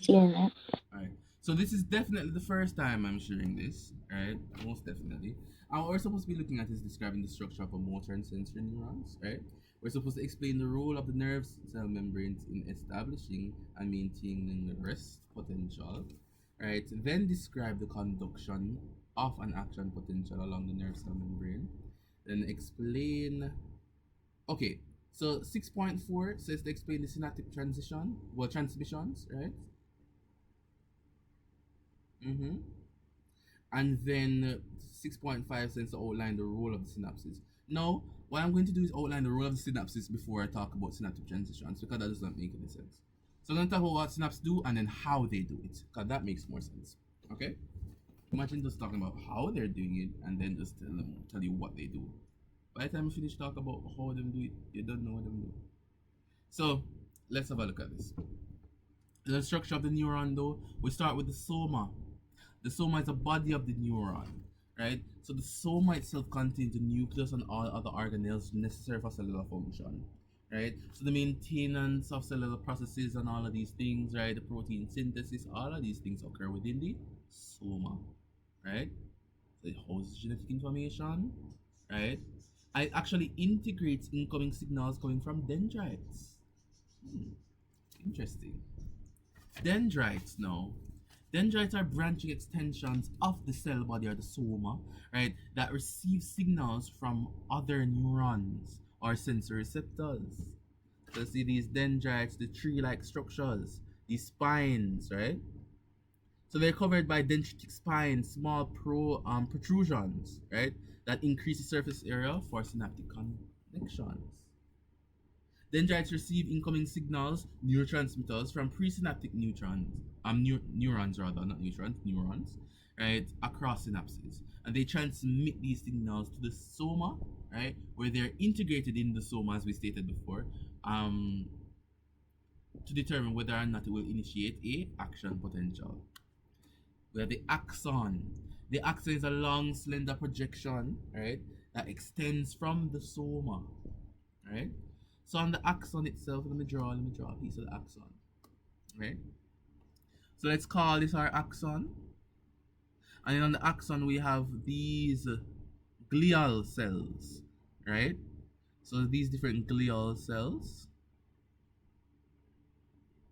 Unit. Alright. So this is definitely the first time I'm sharing this, right? Most definitely. And what we're supposed to be looking at is describing the structure of a motor and sensory neurons, right? We're supposed to explain the role of the nerve cell membranes in establishing and maintaining the rest potential, right? Then describe the conduction of an action potential along the nerve cell membrane. Then explain. Okay, so 6.4 says to explain the synaptic transition, well, transmissions, right? Mm-hmm. And then 6.5 says to outline the role of the synapses. Now, what I'm going to do is outline the role of the synapses before I talk about synaptic transitions because that doesn't make any sense. So I'm going to talk about what synapses do and then how they do it because that makes more sense. Okay? Imagine just talking about how they're doing it and then just tell you what they do. By the time you finish talking about how them do it, you don't know what them do. So let's have a look at this. The structure of the neuron though, we start with the soma. The soma is the body of the neuron, right? So the soma itself contains the nucleus and all other organelles necessary for cellular function, right? So the maintenance of cellular processes and all of these things, right? The protein synthesis, all of these things occur within the soma, right? So it houses genetic information, right? It actually integrates incoming signals coming from dendrites. Hmm, interesting. Dendrites now. Dendrites are branching extensions of the cell body or the soma, right, that receive signals from other neurons or sensory receptors. So see these dendrites, the tree-like structures, these spines, right? So they're covered by dendritic spines, small protrusions, right, that increase the surface area for synaptic connections. Dendrites receive incoming signals, neurotransmitters from presynaptic neurons rather, not neutrons, neurons, right, across synapses, and they transmit these signals to the soma, right, where they're integrated in the soma, as we stated before, um, to determine whether or not it will initiate a action potential. We have the axon. The axon is a long, slender projection, right, that extends from the soma, right? So on the axon itself, let me draw a piece of the axon, right? So let's call this our axon. And then on the axon, we have these glial cells, right? So these different glial cells,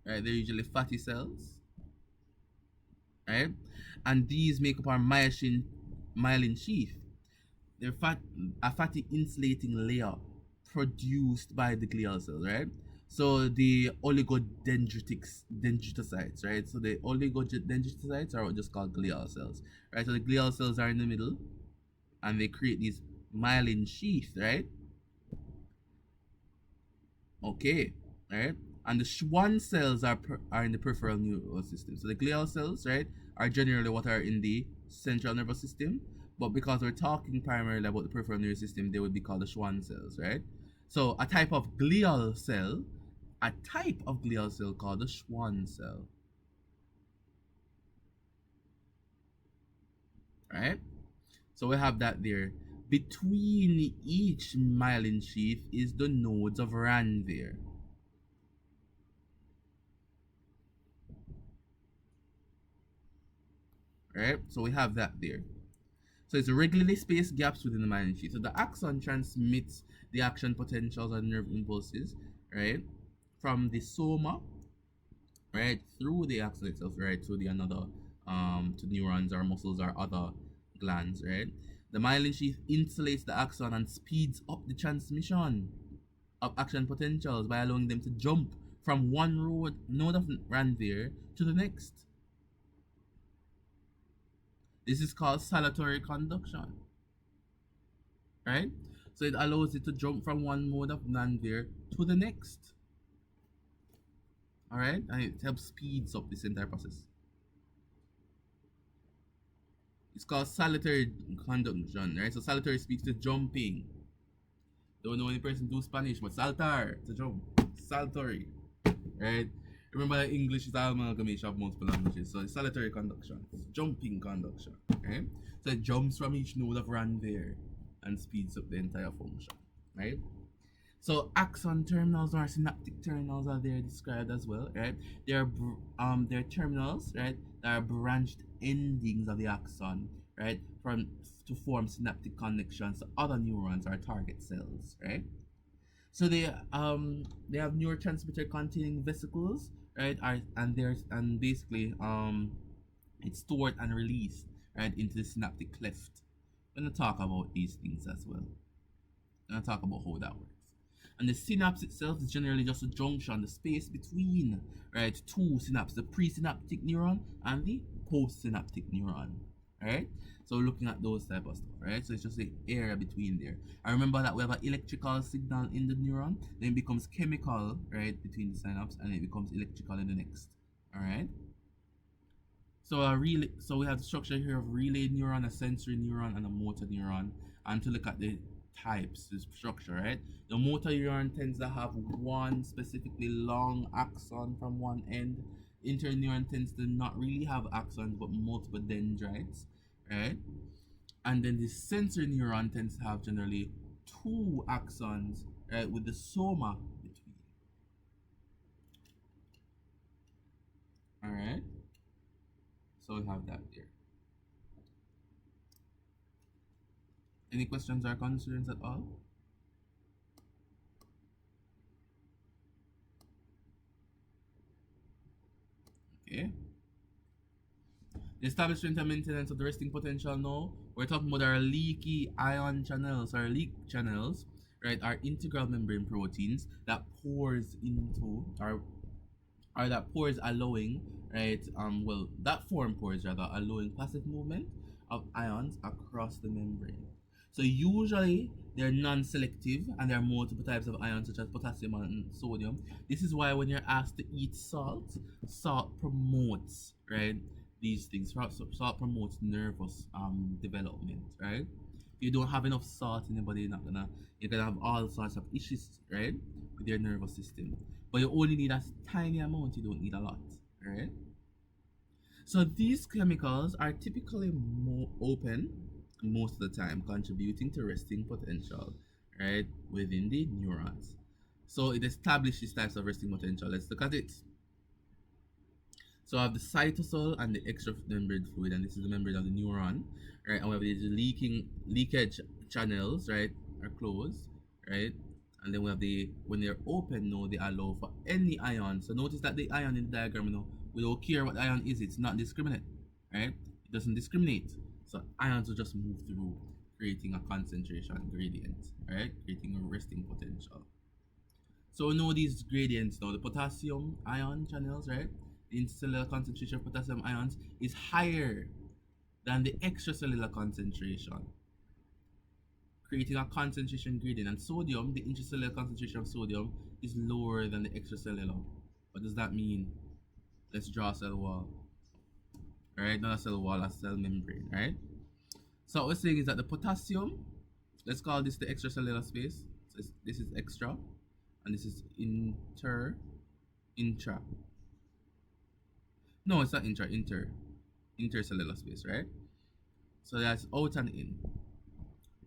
right? They're usually fatty cells, right? And these make up our myelin sheath. They're a fatty insulating layer produced by the glial cells, right? So the oligodendrocytes, right? So the oligodendrocytes are just called glial cells, right? So the glial cells are in the middle, and they create these myelin sheath, right? Okay, right? And the Schwann cells are in the peripheral nervous system. So the glial cells, right, are generally what are in the central nervous system. But because we're talking primarily about the peripheral nervous system, they would be called the Schwann cells, right? So a type of glial cell called the Schwann cell, right? So we have that there. Between each myelin sheath is the nodes of Ranvier, right? So we have that there. So it's regularly spaced gaps within the myelin sheath. So the axon transmits the action potentials and nerve impulses, right, from the soma, right, through the axon itself, right, to the another, to neurons or muscles or other glands, right. The myelin sheath insulates the axon and speeds up the transmission of action potentials by allowing them to jump from one node of Ranvier to the next. This is called saltatory conduction, right? So it allows it to jump from one mode of Ranvier to the next. All right, and it helps speeds up this entire process. It's called saltatory conduction, right? So saltatory speaks to jumping. Don't know any person do Spanish, but saltar to jump. Saltatory, right? Remember, English is an amalgamation of multiple languages, so it's saltatory conduction, it's jumping conduction, right? So it jumps from each node of Ranvier and speeds up the entire function, right? So axon terminals or synaptic terminals are there described as well, right? They're terminals, right, that are branched endings of the axon, right, from to form synaptic connections to other neurons or target cells, right? So they have neurotransmitter containing vesicles, right? And basically it's stored and released right into the synaptic cleft. We're gonna talk about these things as well. We're gonna talk about how that works. And the synapse itself is generally just a junction, the space between right two synapses, the presynaptic neuron and the postsynaptic neuron. Right? So looking at those type of stuff, right? So it's just the area between there. I remember that we have an electrical signal in the neuron, then it becomes chemical, right, between the synapse, and it becomes electrical in the next. Alright? So we have the structure here of relay neuron, a sensory neuron, and a motor neuron. And to look at the types, the structure, right? The motor neuron tends to have one specifically long axon from one end. Interneuron tends to not really have axons but multiple dendrites, right? And then the sensory neuron tends to have generally two axons, right, with the soma between. All right. So we have that there. Any questions or concerns at all? Okay. The establishment and maintenance of the resting potential now, we're talking about our leaky ion channels, our leak channels, right? Our integral membrane proteins that pours into or that pores allowing, right, that form pores rather allowing passive movement of ions across the membrane. So usually they're non-selective and there are multiple types of ions such as potassium and sodium. This is why when you're asked to eat salt, salt promotes, right, these things. Salt promotes nervous development, right? If you don't have enough salt in your body, you're gonna have all sorts of issues, right, with your nervous system. But you only need a tiny amount, you don't need a lot, right? So these chemicals are typically more open most of the time, contributing to resting potential, right, within the neurons. So it establishes types of resting potential. Let's look at it. So I have the cytosol and the extramembrane fluid, and this is the membrane of the neuron, right? And we have these leakage channels, right, are closed, right? And then we have when they're open now, they allow for any ion. So notice that the ion in the diagram, we don't care what ion is, it's not discriminate, right? It doesn't discriminate. So ions will just move through, creating a concentration gradient, right? Creating a resting potential. So we know these gradients now. The potassium ion channels, right? The intercellular concentration of potassium ions is higher than the extracellular concentration, creating a concentration gradient. And sodium, the intracellular concentration of sodium, is lower than the extracellular. What does that mean? Let's draw a cell wall. Alright, not a cell wall, a cell membrane, right? So what we're saying is that the potassium, let's call this the extracellular space. So this is extra, and this is intra. No, it's not intercellular space, right? So that's out and in.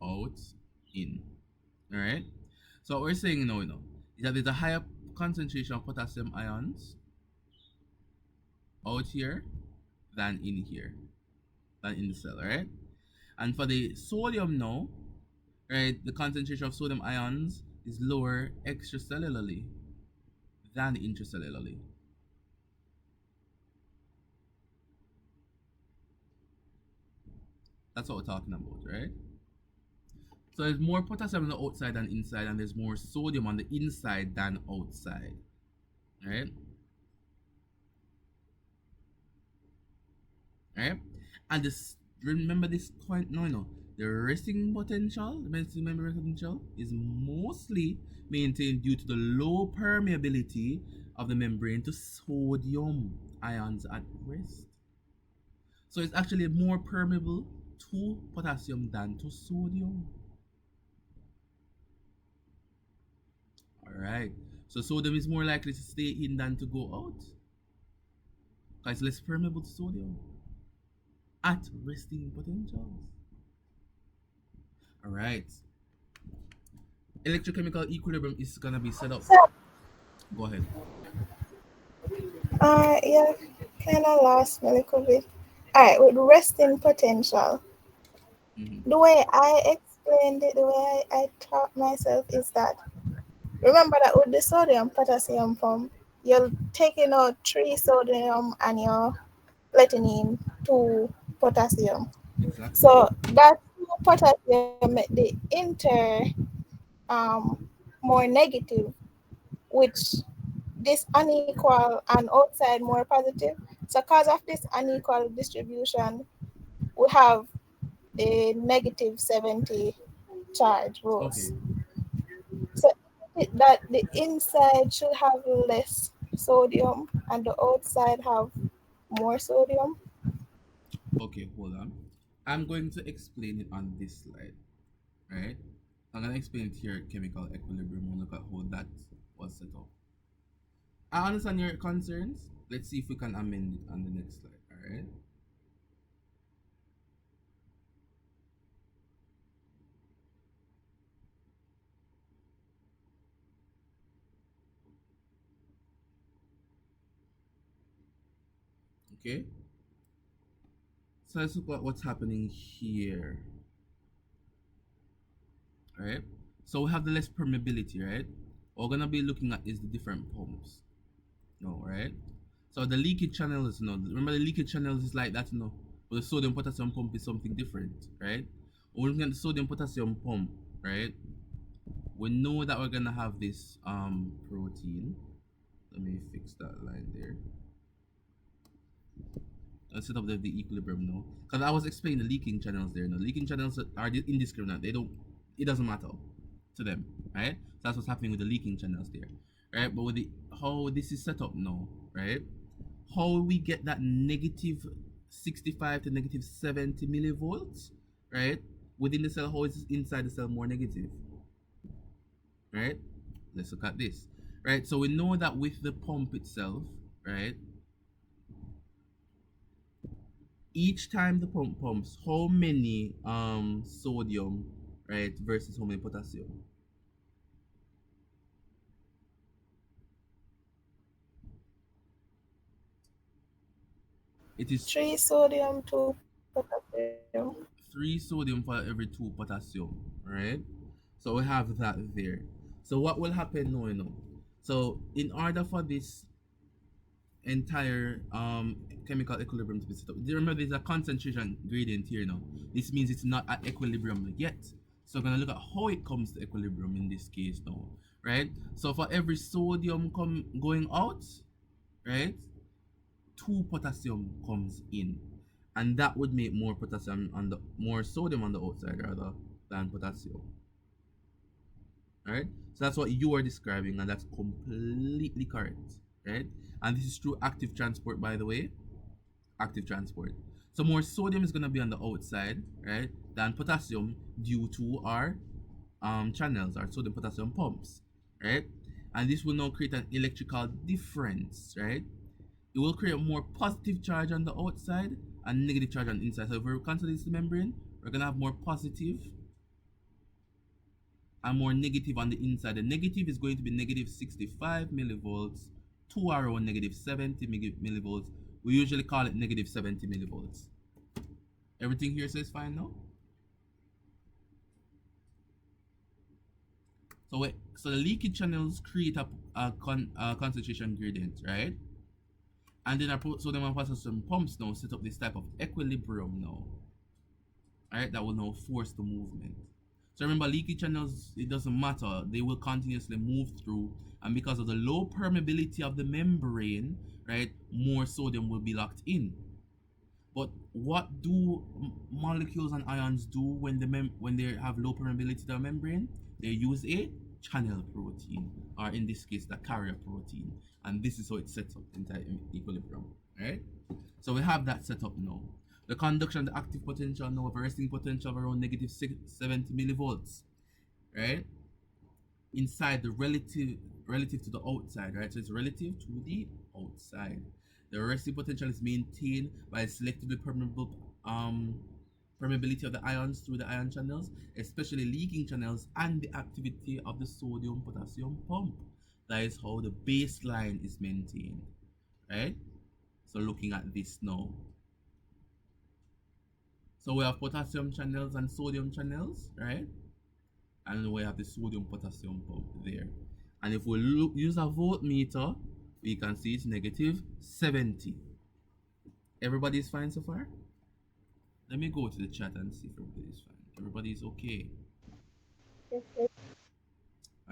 Out, in. Alright? So what we're saying now, is that there's a higher concentration of potassium ions out here than in here, than in the cell, right? And for the sodium now, right, the concentration of sodium ions is lower extracellularly than intracellularly. That's what we're talking about, right? So there's more potassium on the outside than inside, and there's more sodium on the inside than outside, right? Right? And this, remember this point, no. The resting potential, the resting membrane potential, is mostly maintained due to the low permeability of the membrane to sodium ions at rest. So it's actually more permeable to potassium than to sodium. Alright. So sodium is more likely to stay in than to go out, because it's less permeable to sodium at resting potentials. Alright. electrochemical equilibrium is gonna be set up. So, Go ahead. yeah, kind of lost me a little bit. All right, with resting potential, Mm-hmm. the way I explained it, the way I taught myself is that remember that with the sodium potassium pump, you're taking out 3 sodium and you're letting in 2 potassium. Exactly. So that 2 potassium make the inter more negative, which this unequal and outside more positive. So because of this unequal distribution, we have the negative 70 charge rules. Okay. So that the inside should have less sodium and the outside have more sodium. Okay, hold on. I'm going to explain it on this slide, right? I'm gonna explain it here chemical equilibrium and look at how that was set up. I understand your concerns. Let's see if we can amend it on the next slide, alright? Okay? So let's look at what's happening here. Alright? So we have the less permeability, right? What we're gonna be looking at is the different pumps. No, right? So the leakage channels, remember the leakage channels is like that, but the sodium potassium pump is something different, right? When we're looking at the sodium potassium pump, right? We know that we're gonna have this protein. Let me fix that line there. Let's set up the equilibrium now. Because I was explaining the leaking channels there. Leaking channels are indiscriminate. It doesn't matter to them, right? So that's what's happening with the leaking channels there, right? But with how this is set up now, right? How we get that negative 65 to negative 70 millivolts, right? Within the cell, how is inside the cell more negative, right? Let's look at this, right? So we know that with the pump itself, right? Each time the pump pumps, how many sodium, right, versus how many potassium? It is 3 sodium, 2 potassium. 3 sodium for every 2 potassium, right? So we have that there. So what will happen now, So in order for this entire chemical equilibrium to be set up, do you remember there's a concentration gradient here now? This means it's not at equilibrium yet. So we're gonna look at how it comes to equilibrium in this case now, right? So for every sodium going out, right, 2 potassium comes in, and that would make more sodium on the outside rather than potassium. Right? So that's what you are describing, and that's completely correct, right? And this is through active transport, by the way. Active transport. So more sodium is gonna be on the outside, right, than potassium due to our channels, our sodium potassium pumps, right? And this will now create an electrical difference, right? It will create more positive charge on the outside and negative charge on the inside. So if we consider this membrane, we're gonna have more positive and more negative on the inside. The negative is going to be negative 65 millivolts to around negative 70 millivolts. We usually call it negative 70 millivolts. Everything here says fine now? So the leakage channels create a concentration gradient, right? And then our sodium and potassium pumps now set up this type of equilibrium now, right? That will now force the movement. So remember, leaky channels, it doesn't matter. They will continuously move through. And because of the low permeability of the membrane, right, more sodium will be locked in. But what do molecules and ions do when they have low permeability to the membrane? They use a channel protein, or in this case, the carrier protein. And this is how it sets up entire equilibrium. Right? So we have that set up now. The conduction, the active potential now of a resting potential of around negative 70 millivolts, right? Inside the relative to the outside, right? So it's relative to the outside. The resting potential is maintained by a selectively permeable permeability of the ions through the ion channels, especially leaking channels, and the activity of the sodium potassium pump. That is how the baseline is maintained, right? So looking at this now. So we have potassium channels and sodium channels, right? And we have the sodium potassium pump there. And if we use a voltmeter, we can see it's negative 70. Everybody's fine so far? Let me go to the chat and see if everybody's fine. Everybody's okay.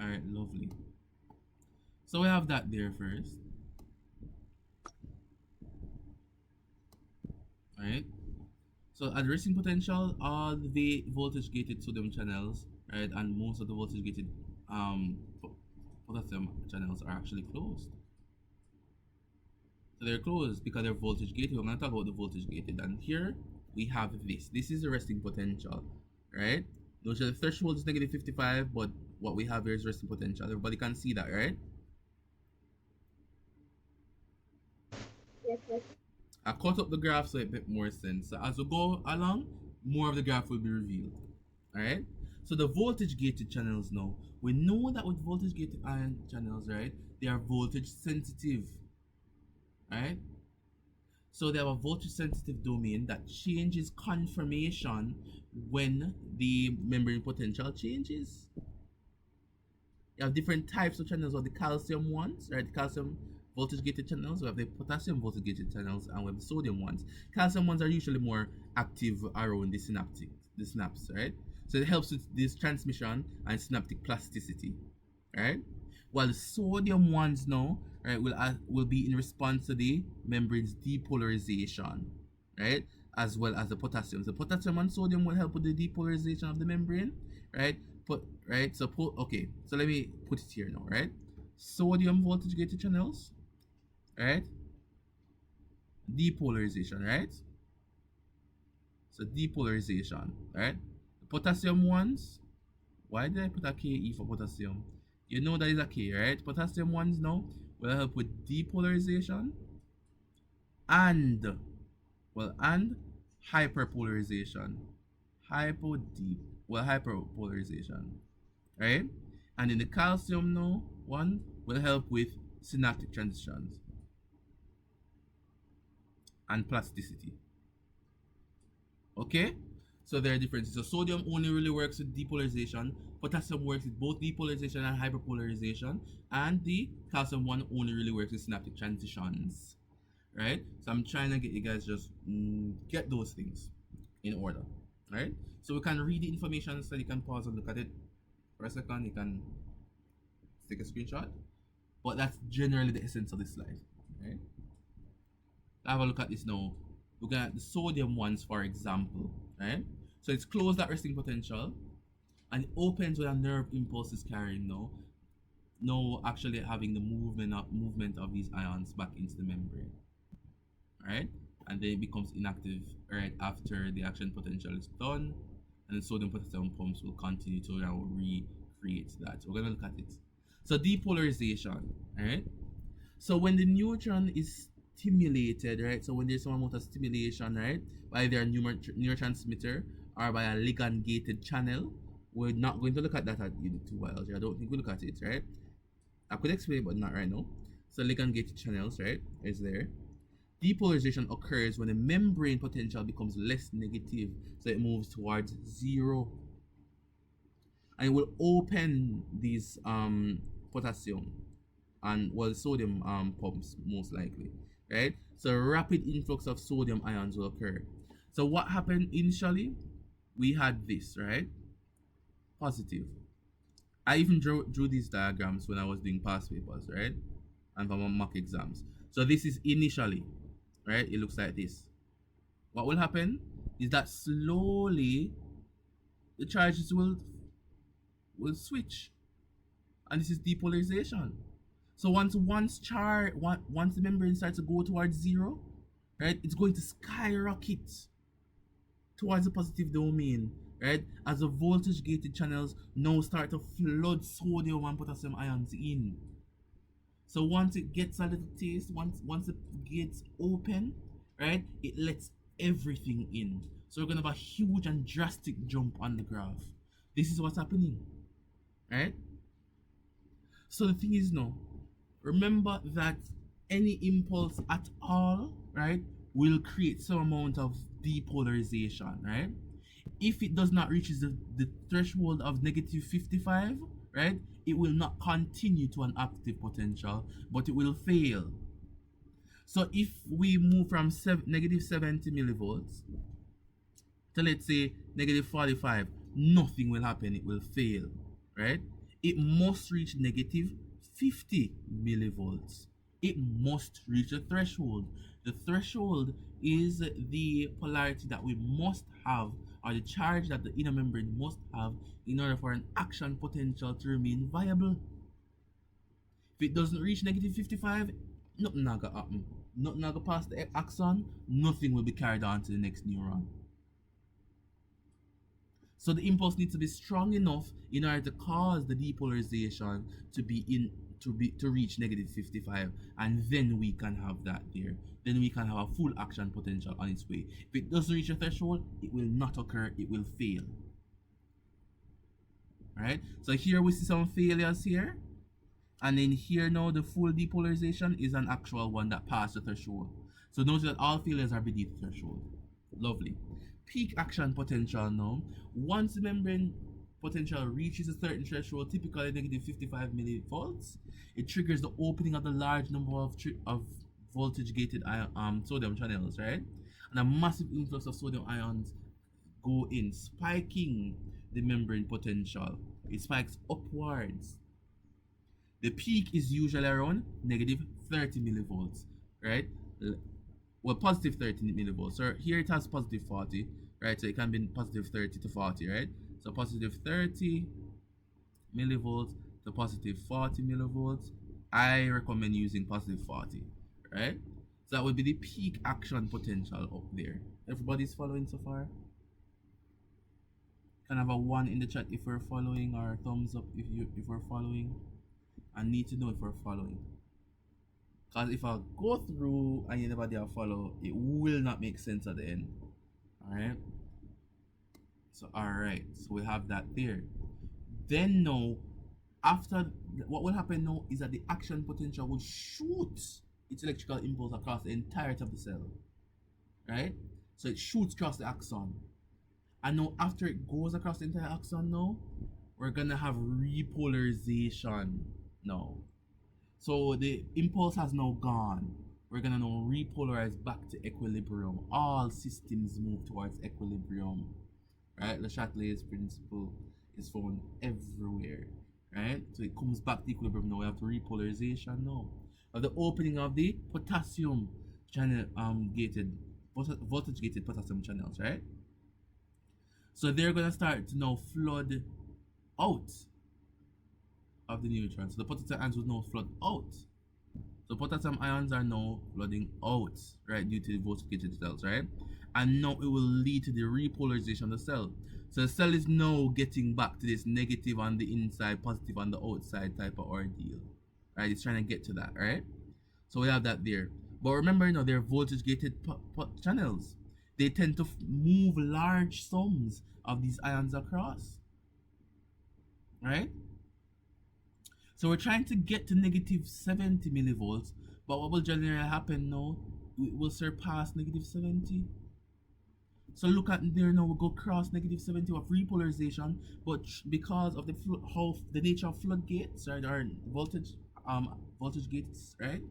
Alright, lovely. So we have that there first. Alright. So at resting potential, all the voltage gated sodium channels, right, and most of the voltage gated potassium channels are actually closed. So they're closed because they're voltage gated. I'm going to talk about the voltage gated. And here we have this. This is the resting potential, right? Notice the threshold is negative 55, but what we have here is resting potential. Everybody can see that, right? I cut up the graph so it makes more sense. So as we go along, more of the graph will be revealed. Alright? So the voltage gated channels now. We know that with voltage gated ion channels, right, they are voltage sensitive. Right? So they have a voltage sensitive domain that changes conformation when the membrane potential changes. You have different types of channels of the calcium ones, right? The calcium voltage gated channels, we have the potassium voltage gated channels, and we have the sodium ones. Calcium ones are usually more active around the synapse, right? So it helps with this transmission and synaptic plasticity, right? While the sodium ones now, right, will be in response to the membrane's depolarization, right? As well as the potassium. So potassium and sodium will help with the depolarization of the membrane, right? Right, so okay, so let me put it here now, right? Sodium voltage gated channels, right? Depolarization, right? So depolarization, right? The potassium ones, why did I put a Ke for potassium? You know that is a K, right? Potassium ones now will help with depolarization and, well, and hyperpolarization. Hyperpolarization, right? And in the calcium now one will help with synaptic transitions and plasticity. Okay, so there are differences. So sodium only really works with depolarization, potassium works with both depolarization and hyperpolarization, and the calcium one only really works with synaptic transitions, right? So I'm trying to get you guys just get those things in order, right? So we can read the information, so you can pause and look at it for a second. You can take a screenshot, but that's generally the essence of this slide, right? Have a look at this now. Looking at the sodium ones, for example, right? So it's closed at resting potential and it opens when a nerve impulse is carrying now actually having the movement of these ions back into the membrane, right? And then it becomes inactive right after the action potential is done, and the sodium potassium pumps will continue to now recreate that. So we're gonna look at it. So depolarization, right? So when the neutron is stimulated, right? So when there's some amount of stimulation, right, by their neurotransmitter or by a ligand gated channel, we're not going to look at that at Unit 2 biology. I don't think we look at it, right? I could explain, but not right now. So ligand gated channels, right, is there. Depolarization occurs when the membrane potential becomes less negative, so it moves towards zero, and it will open these potassium and, well, sodium pumps most likely, right? So rapid influx of sodium ions will occur. So what happened initially? We had this, right? Positive. I even drew these diagrams when I was doing past papers, right? And for my mock exams. So this is initially, right? It looks like this. What will happen is that slowly the charges will switch, and this is depolarization. So once the membrane starts to go towards zero, right, it's going to skyrocket towards the positive domain, right, as the voltage gated channels now start to flood sodium and potassium ions in. So once it gets a little taste, once the gates open, right, it lets everything in. So we're gonna have a huge and drastic jump on the graph. This is what's happening, right? So the thing is now, remember that any impulse at all, right, will create some amount of depolarization, right? If it does not reach the threshold of negative 55, right, it will not continue to an active potential, but it will fail. So if we move from negative 70 millivolts to, let's say, negative 45, nothing will happen, it will fail, right? It must reach negative 50 millivolts. It must reach the threshold. The threshold is the polarity that we must have, or the charge that the inner membrane must have, in order for an action potential to remain viable. If it doesn't reach negative 55, nothing not gonna happen. Nothing not gonna pass the axon, nothing will be carried on to the next neuron. So the impulse needs to be strong enough in order to cause the depolarization to be in to reach negative 55, and then we can have that there. Then we can have a full action potential on its way. If it doesn't reach a threshold, it will not occur, it will fail. Alright? So here we see some failures here. And then here now the full depolarization is an actual one that passed the threshold. So notice that all failures are beneath the threshold. Lovely. Peak action potential now. Once the membrane potential reaches a certain threshold, typically negative 55 millivolts, it triggers the opening of the large number of voltage gated sodium channels, right? And a massive influx of sodium ions go in, spiking the membrane potential. It spikes upwards. The peak is usually around negative 30 millivolts, right? Well, positive 30 millivolts. So here it has positive 40, right? So it can be positive 30 to 40, right? So positive 30 millivolts to positive 40 millivolts. I recommend using positive 40, right? So that would be the peak action potential up there. Everybody's following so far? Can I have a 1 in the chat if we're following, or a thumbs up if we're following? I need to know if we're following. Because if I go through and you never dare follow, it will not make sense at the end. Alright? So, alright. So, we have that there. Then, now, after, what will happen now is that the action potential will shoot its electrical impulse across the entirety of the cell. Right? So, it shoots across the axon. And now, after it goes across the entire axon now, we're going to have repolarization now. So the impulse has now gone. We're gonna now repolarize back to equilibrium. All systems move towards equilibrium. Right? Le Chatelier's principle is found everywhere. Right? So it comes back to equilibrium now. We have the repolarization now. The opening of the potassium channel gated voltage gated potassium channels, right? So they're gonna start to now flood out of the neutrons. So the potassium ions will now flood out. So potassium ions are now flooding out, right, due to the voltage-gated cells, right? And now it will lead to the repolarization of the cell. So the cell is now getting back to this negative on the inside, positive on the outside type of ordeal, right? It's trying to get to that, right? So we have that there. But remember, you know, they're voltage-gated channels. They tend to move large sums of these ions across, right? So we're trying to get to negative 70 millivolts, but what will generally happen now? We will surpass negative 70. So look at there now, we go cross negative 70 of repolarization, but because of the nature of floodgates, right, or voltage gates, right,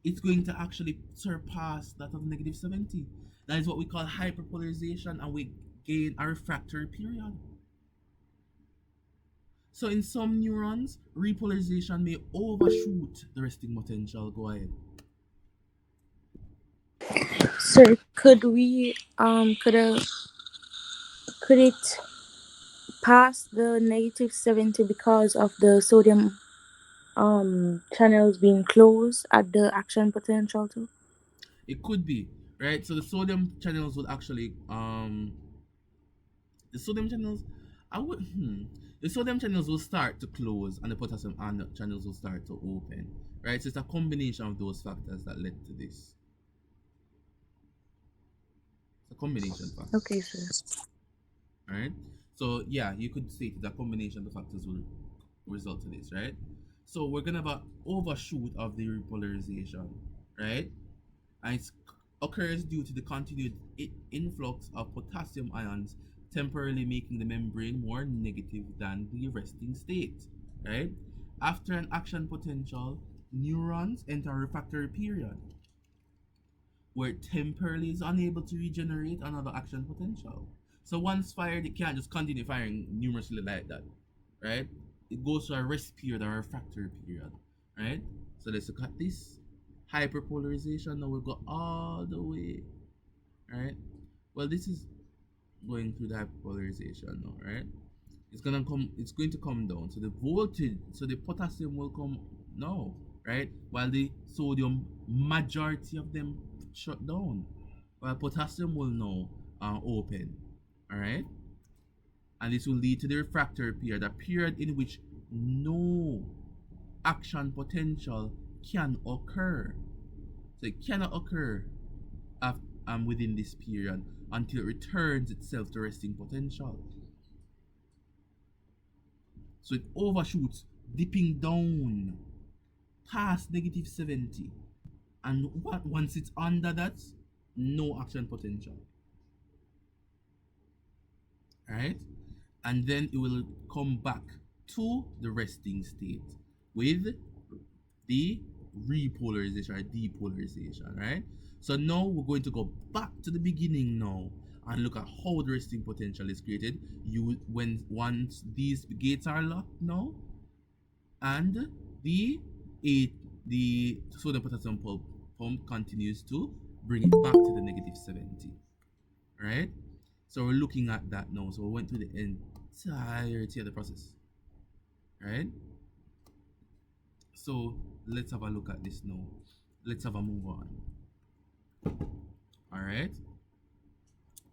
it's going to actually surpass that of negative 70. That is what we call hyperpolarization, and we gain a refractory period. So in some neurons, repolarization may overshoot the resting potential. Go ahead. Sir, could it pass the negative 70 because of the sodium channels being closed at the action potential too? It could be, right? So the sodium channels would actually the sodium channels I would the sodium channels will start to close and the potassium channels will start to open. Right? So it's a combination of those factors that led to this. It's a combination factors. Okay, sir. Right? So yeah, you could say that combination of the factors will result to this, right? So we're gonna have an overshoot of the repolarization, right? And it occurs due to the continued influx of potassium ions, temporarily making the membrane more negative than the resting state, right? After an action potential, neurons enter a refractory period where it temporarily is unable to regenerate another action potential. So once fired, it can't just continue firing numerously like that, right? It goes to a rest period or a refractory period, right? So let's look at this. Hyperpolarization now will go all the way, right? Well, this is going through the hyperpolarization now, right? It's going to come down. So the voltage, so the potassium will come now, right? While the sodium, majority of them shut down. While potassium will now open. Alright? And this will lead to the refractory period, a period in which no action potential can occur. So it cannot occur within this period until it returns itself to resting potential. So it overshoots, dipping down past negative 70. And once it's under that, no action potential. Alright? And then it will come back to the resting state with the repolarization or depolarization, right? So now we're going to go back to the beginning now and look at how the resting potential is created. Once these gates are locked now, and the eight the sodium potassium pump continues to bring it back to the negative 70, right? So we're looking at that now. So we went through the entirety of the process, right? So let's have a look at this now. Let's have a move on. All right,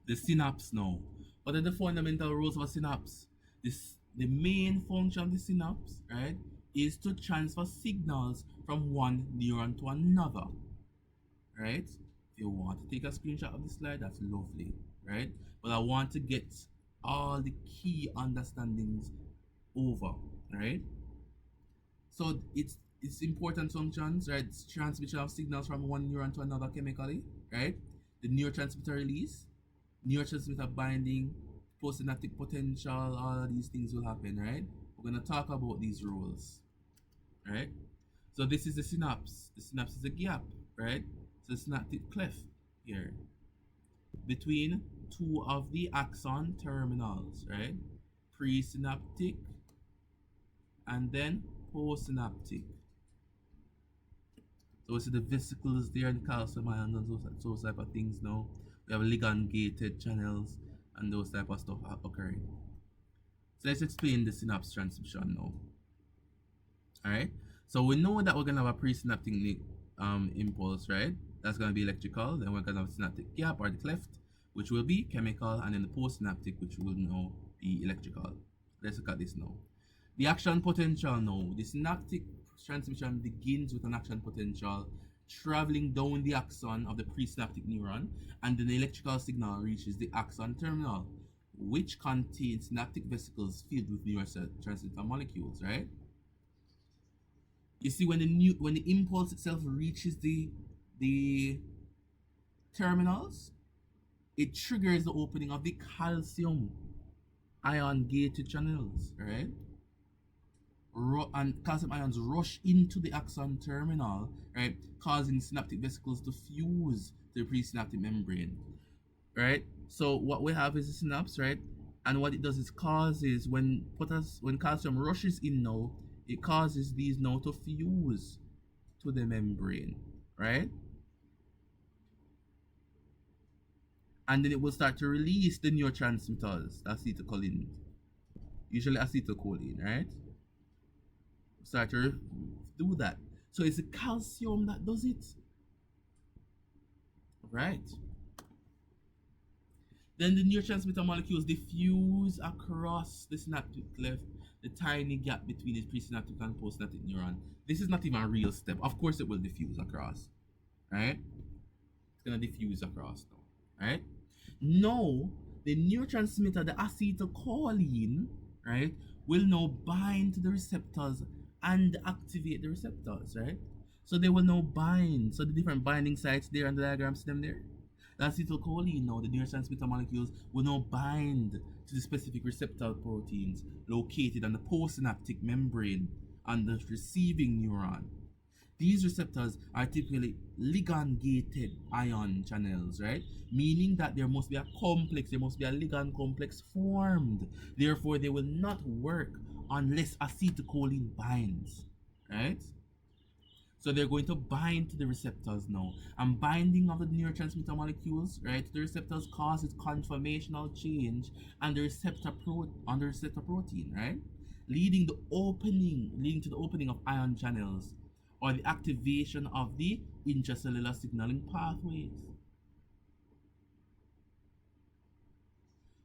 the synapse now. What are the fundamental rules of a synapse? The main function of the synapse, right, is to transfer signals from one neuron to another, right? If you want to take a screenshot of the slide, that's lovely, right? But I want to get all the key understandings over, right? So it's important functions, right? It's transmission of signals from one neuron to another chemically, right? The neurotransmitter release, neurotransmitter binding, postsynaptic potential, all of these things will happen, right? We're gonna talk about these rules, right? So this is the synapse. The synapse is a gap, right? So the synaptic cleft here between two of the axon terminals, right? Presynaptic and then postsynaptic. So we see the vesicles there and calcium ions and those type of things now. We have ligand gated channels and those type of stuff occurring. So let's explain the synapse transmission now. Alright, so we know that we're gonna have a presynaptic impulse, right? That's gonna be electrical. Then we're gonna have a synaptic gap or the cleft, which will be chemical, and then the postsynaptic, which will now be electrical. Let's look at this now. The action potential now. The synaptic transmission begins with an action potential traveling down the axon of the presynaptic neuron, and then the electrical signal reaches the axon terminal, which contains synaptic vesicles filled with neurotransmitter molecules, right? You see, when the impulse itself reaches the terminals, it triggers the opening of the calcium ion gated channels, right? And calcium ions rush into the axon terminal, right, causing synaptic vesicles to fuse to the presynaptic membrane, right? So what we have is a synapse, right? And what it does is causes when calcium rushes in now, it causes these now to fuse to the membrane, right? And then it will start to release the neurotransmitters, acetylcholine, usually acetylcholine, right? Start to do that. So it's the calcium that does it, right? Then the neurotransmitter molecules diffuse across the synaptic cleft, the tiny gap between the presynaptic and postsynaptic neuron. This is not even a real step. Of course, it will diffuse across, right? It's gonna diffuse across now, right? Now, the neurotransmitter, the acetylcholine, right, will now bind to the receptors and activate the receptors, right? So they will now bind. So the different binding sites there on the diagram, see them there? The acetylcholine now, the neurotransmitter molecules, will now bind to the specific receptor proteins located on the postsynaptic membrane on the receiving neuron. These receptors are typically ligand gated ion channels, right? Meaning that there must be a ligand complex formed. Therefore, they will not work unless acetylcholine binds, right? So they're going to bind to the receptors now. And binding of the neurotransmitter molecules, right, to the receptors causes conformational change on the receptor protein, right? Leading to the opening of ion channels or the activation of the intracellular signaling pathways.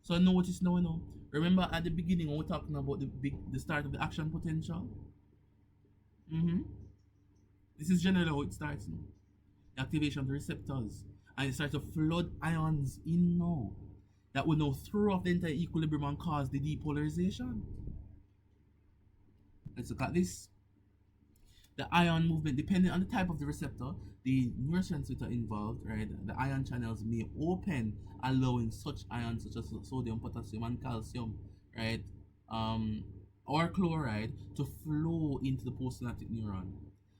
So notice now, remember at the beginning when we're talking about the start of the action potential? Mm-hmm. This is generally how it starts now. The activation of the receptors. And it starts to flood ions in now. That will now throw off the entire equilibrium and cause the depolarization. Let's look at this. The ion movement, depending on the type of the receptor, the neurotransmitter involved, right, the ion channels may open, allowing such ions such as sodium, potassium, and calcium, right, um, or chloride to flow into the postsynaptic neuron.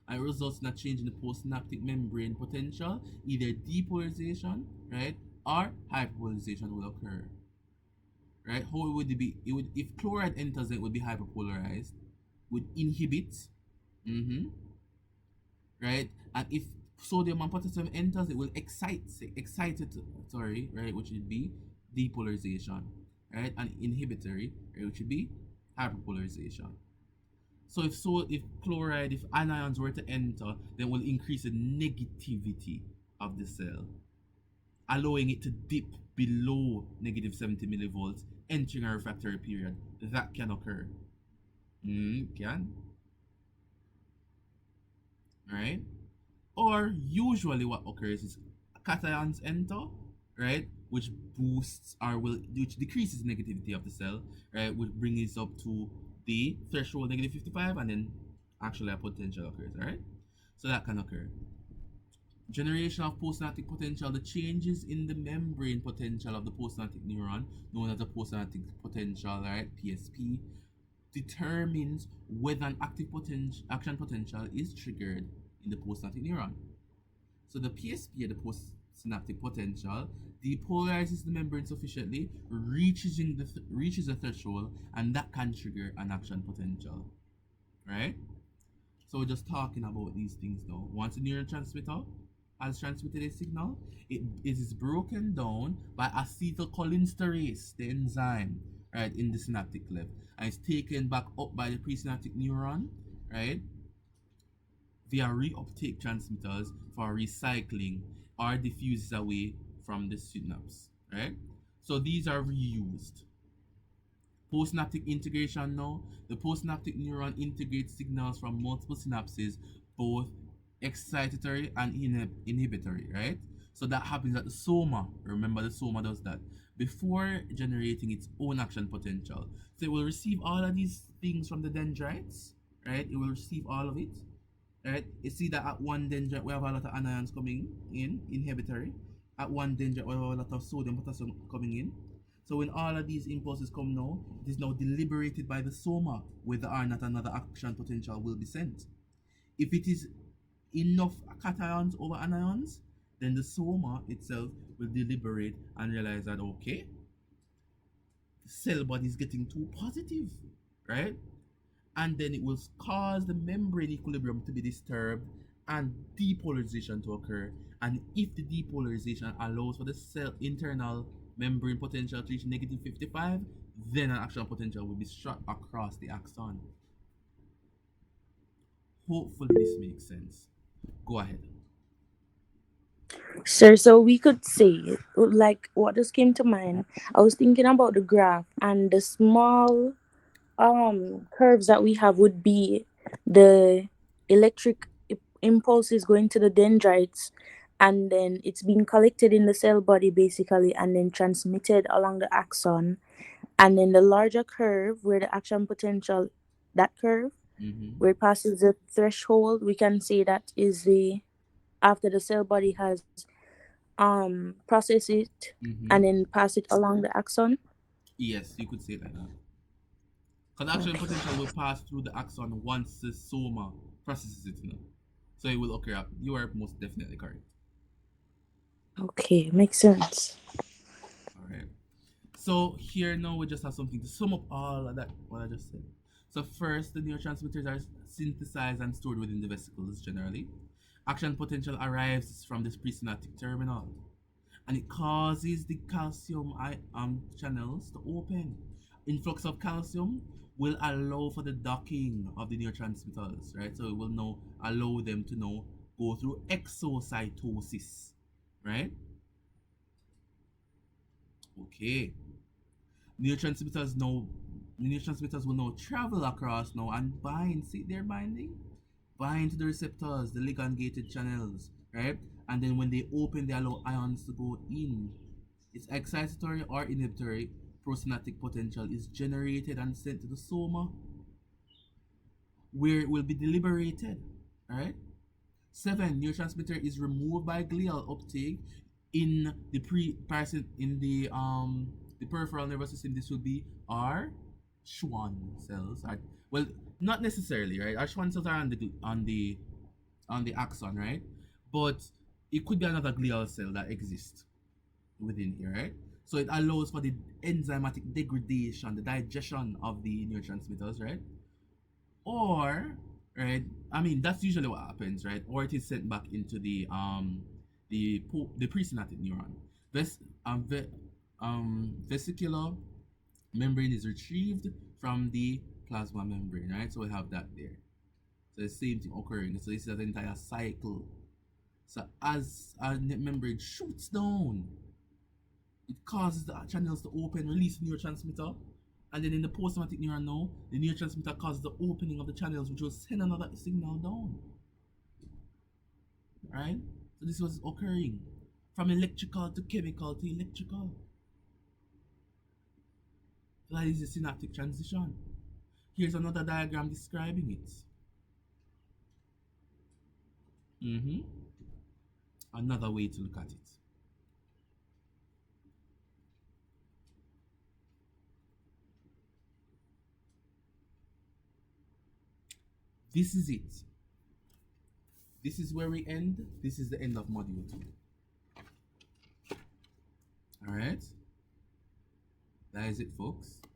And it results in a change in the postsynaptic membrane potential, either depolarization, right, or hyperpolarization will occur. Right? How would it be? It would, if chloride enters, it would be hyperpolarized, would inhibit. Mm-hmm. Right? And if sodium and potassium enters, it will excitatory, right, which would be depolarization, right, and inhibitory, right, which would be hyperpolarization. If chloride, if anions were to enter, then will increase the negativity of the cell, allowing it to dip below negative 70 millivolts, entering a refractory period. That can occur. Can, right? Or usually what occurs is cations enter, right? Which decreases negativity of the cell, right? Which brings it up to the threshold negative 55, and then actually a potential occurs, alright? So that can occur. Generation of postsynaptic potential, the changes in the membrane potential of the postsynaptic neuron, known as the postsynaptic potential, right? PSP, determines whether an action potential is triggered in the postsynaptic neuron. So the PSP, the postsynaptic potential, depolarizes the membrane sufficiently, reaches a threshold, and that can trigger an action potential. Right? So we're just talking about these things now. Once a neurotransmitter has transmitted a signal, it is broken down by acetylcholinesterase, the enzyme, right, in the synaptic cleft, and it's taken back up by the presynaptic neuron, right, via reuptake transmitters for recycling or diffuses away from the synapse, right? So these are reused. Postsynaptic integration now. The postsynaptic neuron integrates signals from multiple synapses, both excitatory and inhibitory, right? So that happens at the soma. Remember, the soma does that before generating its own action potential. So it will receive all of these things from the dendrites, right? It will receive all of it, right? You see that at one dendrite we have a lot of anions coming in, inhibitory. At one dendrite we have a lot of sodium, potassium coming in. So when all of these impulses come now, it is now deliberated by the soma whether or not another action potential will be sent. If it is enough cations over anions, then the soma itself will deliberate and realize that, okay, the cell body is getting too positive, right? And then it will cause the membrane equilibrium to be disturbed and depolarization to occur. And if the depolarization allows for the cell internal membrane potential to reach negative 55, then an action potential will be struck across the axon. Hopefully this makes sense. Go ahead. Sir, so we could say, like, what just came to mind, I was thinking about the graph, and the small curves that we have would be the electric impulses going to the dendrites, and then it's being collected in the cell body basically, and then transmitted along the axon. And then the larger curve where the action potential, that curve Mm-hmm. where it passes the threshold, we can say that is the after the cell body has processed it and Mm-hmm. then pass it along the axon. Yes, you could say it like that. Because action Okay. potential will pass through the axon once the soma processes it, you know. So it will occur. You are most definitely correct. Okay, makes sense. All right. So here now we just have something to sum up all of that what I just said. So first, the neurotransmitters are synthesized and stored within the vesicles generally. Action potential arrives from this presynaptic terminal, and it causes the calcium channels to open. Influx of calcium will allow for the docking of the neurotransmitters, right? So it will now allow them to now go through exocytosis, right? Okay. Neurotransmitters now neurotransmitters will now travel across now and bind. See, they're binding, bind to the receptors, the ligand gated channels, right? And then when they open, they allow ions to go in. Its excitatory or inhibitory prosynaptic potential is generated and sent to the soma, where it will be deliberated. Alright? 7. Neurotransmitter is removed by glial uptake in the the peripheral nervous system. This will be our Schwann cells. Well, not necessarily, right? Our Schwann cells are on the axon, right? But it could be another glial cell that exists within here, right? So it allows for the enzymatic degradation, the digestion of the neurotransmitters, right? Or, right, I mean that's usually what happens, right? Or it is sent back into the presynaptic neuron. Ves- ve- Vesicular membrane is retrieved from the plasma membrane, right? So we have that there. So the same thing occurring. So this is an entire cycle. So as our membrane shoots down, it causes the channels to open, release neurotransmitter. And then in the postsomatic neuron now, the neurotransmitter causes the opening of the channels, which will send another signal down. Right? So this was occurring from electrical to chemical to electrical. So that is the synaptic transition. Here's another diagram describing it. Another way to look at it. This is it. This is where we end. This is the end of module 2. Alright? That is it, folks.